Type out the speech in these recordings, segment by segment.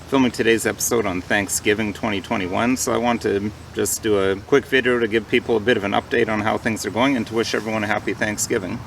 Filming today's episode on Thanksgiving 2021, so I want to just do a quick video to give people a bit of an update on how things are going and to wish everyone a happy Thanksgiving.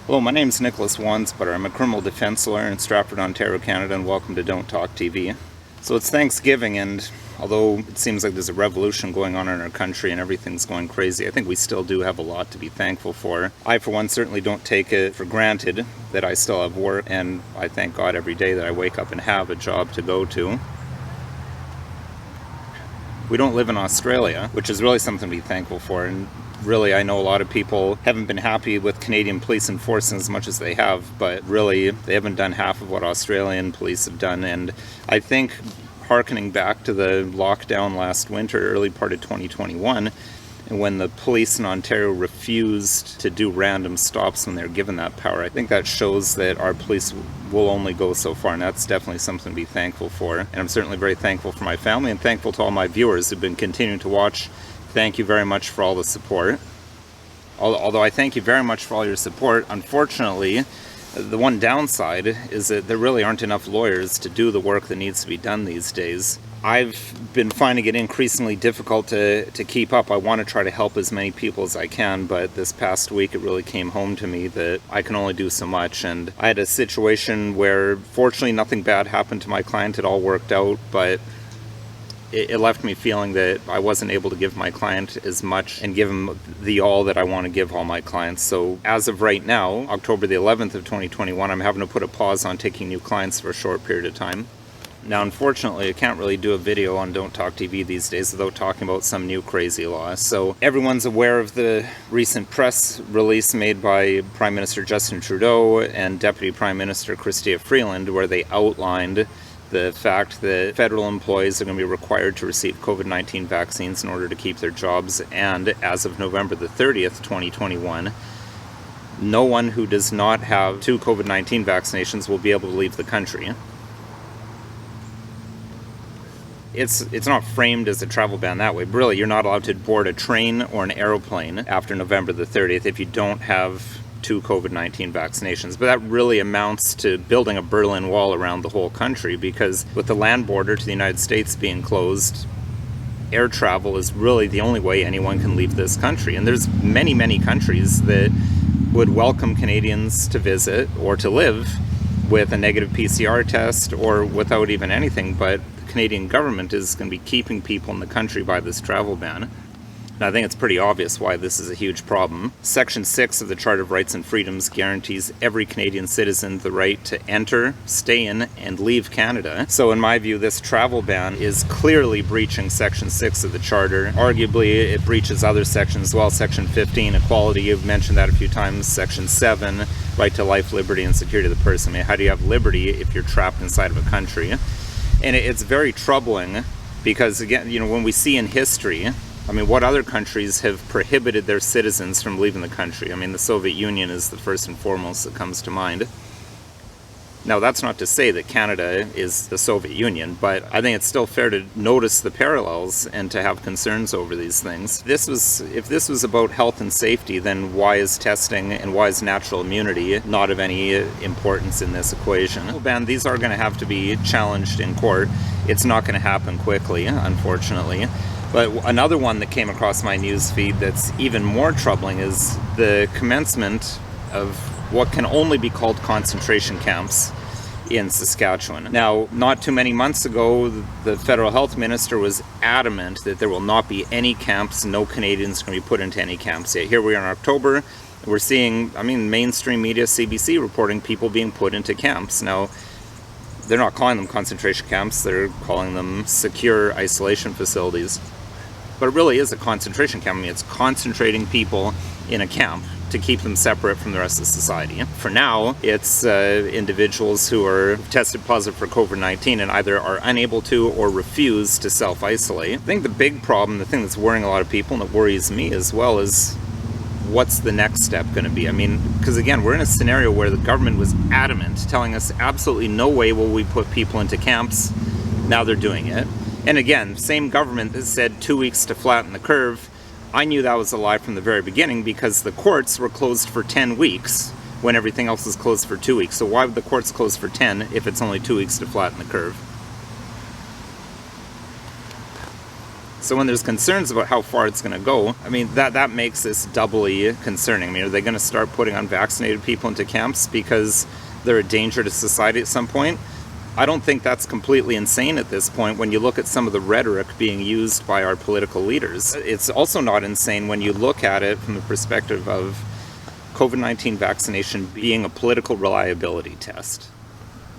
Hello, my name is Nicholas Wansbutter. I'm a criminal defense lawyer in Stratford, Ontario, Canada, and welcome to Don't Talk TV. So it's Thanksgiving, and although it seems like there's a revolution going on in our country and everything's going crazy, I think we still do have a lot to be thankful for. I, for one, certainly don't take it for granted that I still have work, and I thank God every day that I wake up and have a job to go to. We don't live in Australia, which is really something to be thankful for, and really, I know a lot of people haven't been happy with Canadian police enforcing as much as they have, but really, they haven't done half of what Australian police have done. And I think, hearkening back to the lockdown last winter, early part of 2021, when the police in Ontario refused to do random stops when they're given that power, I think that shows that our police will only go so far, and that's definitely something to be thankful for. And I'm certainly very thankful for my family and thankful to all my viewers who've been continuing to watch. Thank you very much for all the support. Although I thank you very much for all your support, unfortunately, the one downside is that there really aren't enough lawyers to do the work that needs to be done these days. I've been finding it increasingly difficult to keep up. I want to try to help as many people as I can, but this past week it really came home to me that I can only do so much. And I had a situation where, fortunately, nothing bad happened to my client. It all worked out, but it left me feeling that I wasn't able to give my client as much and give him the all that I want to give all my clients. So as of right now, October the 11th of 2021, I'm having to put a pause on taking new clients for a short period of time. Now, unfortunately, I can't really do a video on Don't Talk TV these days without talking about some new crazy law. So everyone's aware of the recent press release made by Prime Minister Justin Trudeau and Deputy Prime Minister Chrystia Freeland, where they outlined the fact that federal employees are going to be required to receive COVID-19 vaccines in order to keep their jobs. And as of November the 30th, 2021, no one who does not have 2 COVID-19 vaccinations will be able to leave the country. It's not framed as a travel ban that way. Really, you're not allowed to board a train or an aeroplane after November the 30th if you don't have 2 COVID-19 vaccinations. But that really amounts to building a Berlin Wall around the whole country, because with the land border to the United States being closed, air travel is really the only way anyone can leave this country. And there's many, many countries that would welcome Canadians to visit or to live with a negative PCR test or without even anything, but the Canadian government is going to be keeping people in the country by this travel ban. And I think it's pretty obvious why this is a huge problem. Section 6 of the Charter of Rights and Freedoms guarantees every Canadian citizen the right to enter, stay in, and leave Canada. So in my view, this travel ban is clearly breaching Section 6 of the Charter. Arguably, it breaches other sections as well. Section 15, equality, you've mentioned that a few times. Section 7, right to life, liberty, and security of the person. I mean, how do you have liberty if you're trapped inside of a country? And it's very troubling because, again, when we see in history, I mean, what other countries have prohibited their citizens from leaving the country? I mean, the Soviet Union is the first and foremost that comes to mind. Now, that's not to say that Canada is the Soviet Union, but I think it's still fair to notice the parallels and to have concerns over these things. If this was about health and safety, then why is testing and why is natural immunity not of any importance in this equation? These are going to have to be challenged in court. It's not going to happen quickly, unfortunately. But another one that came across my news feed that's even more troubling is the commencement of what can only be called concentration camps in Saskatchewan. Now, not too many months ago, the federal health minister was adamant that there will not be any camps, no Canadians can be put into any camps yet. Here we are in October, we're seeing, mainstream media, CBC, reporting people being put into camps. Now, they're not calling them concentration camps, they're calling them secure isolation facilities. But it really is a concentration camp. I mean, it's concentrating people in a camp to keep them separate from the rest of society. For now, it's individuals who are tested positive for COVID-19 and either are unable to or refuse to self-isolate. I think the big problem, the thing that's worrying a lot of people, and that worries me as well, is what's the next step going to be? I mean, because again, we're in a scenario where the government was adamant, telling us absolutely no way will we put people into camps. Now they're doing it. And again, same government that said 2 weeks to flatten the curve. I knew that was a lie from the very beginning because the courts were closed for 10 weeks when everything else is closed for 2 weeks. So why would the courts close for 10 if it's only 2 weeks to flatten the curve? So when there's concerns about how far it's going to go, I mean, that makes this doubly concerning. I mean, are they going to start putting unvaccinated people into camps because they're a danger to society at some point? I don't think that's completely insane at this point when you look at some of the rhetoric being used by our political leaders. It's also not insane when you look at it from the perspective of COVID-19 vaccination being a political reliability test.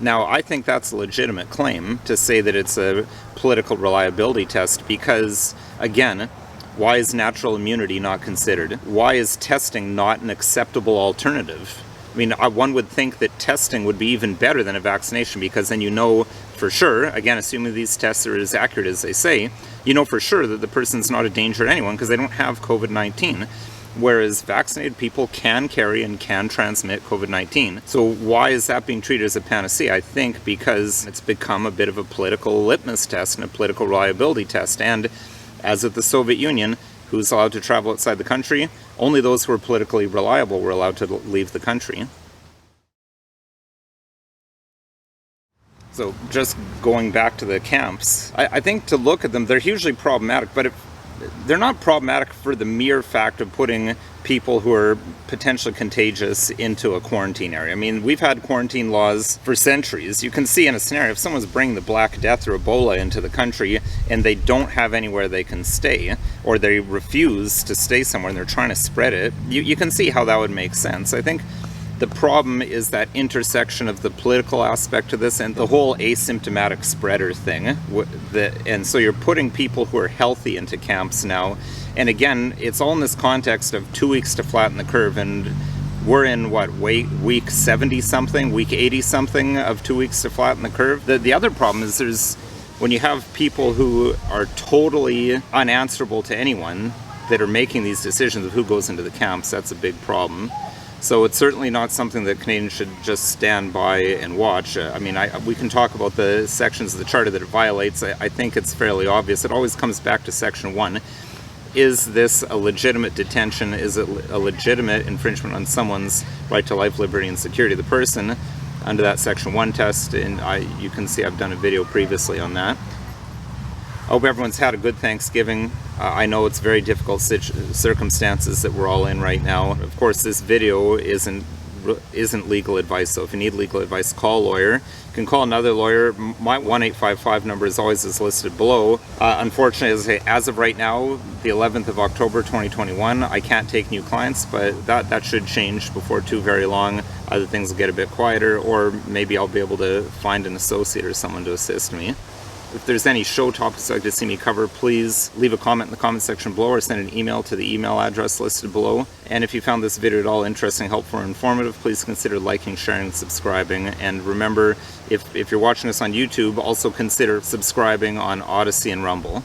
Now, I think that's a legitimate claim to say that it's a political reliability test because, again, why is natural immunity not considered? Why is testing not an acceptable alternative? I mean, one would think that testing would be even better than a vaccination because then you know for sure, again, assuming these tests are as accurate as they say, you know for sure that the person's not a danger to anyone because they don't have COVID-19. Whereas vaccinated people can carry and can transmit COVID-19. So why is that being treated as a panacea? I think because it's become a bit of a political litmus test and a political reliability test. And as with the Soviet Union, who's allowed to travel outside the country? Only those who are politically reliable were allowed to leave the country. So just going back to the camps, I think to look at them, they're hugely problematic, but they're not problematic for the mere fact of putting people who are potentially contagious into a quarantine area. I mean, we've had quarantine laws for centuries. You can see in a scenario, if someone's bringing the Black Death or Ebola into the country and they don't have anywhere they can stay, or they refuse to stay somewhere and they're trying to spread it, you can see how that would make sense. I think the problem is that intersection of the political aspect to this and the whole asymptomatic spreader thing. And so you're putting people who are healthy into camps now. And again, it's all in this context of 2 weeks to flatten the curve. And we're in, what, week 70-something, week 80-something of 2 weeks to flatten the curve. The other problem is when you have people who are totally unanswerable to anyone that are making these decisions of who goes into the camps, that's a big problem. So it's certainly not something that Canadians should just stand by and watch. I mean, we can talk about the sections of the Charter that it violates. I think it's fairly obvious. It always comes back to Section 1. Is this a legitimate detention? Is it a legitimate infringement on someone's right to life, liberty, and security of the person under that Section 1 test? And you can see I've done a video previously on that. I hope everyone's had a good Thanksgiving. I know it's very difficult circumstances that we're all in right now. Of course, this video isn't legal advice, so if you need legal advice, call a lawyer. You can call another lawyer. My 1-855 number is always as listed below. Unfortunately, as of right now, the 11th of October 2021, I can't take new clients, but that should change before too very long. Either things will get a bit quieter, or maybe I'll be able to find an associate or someone to assist me. If there's any show topics you'd like to see me cover, please leave a comment in the comment section below or send an email to the email address listed below. And if you found this video at all interesting, helpful, or informative, please consider liking, sharing, and subscribing. And remember, if you're watching us on YouTube, also consider subscribing on Odyssey and Rumble.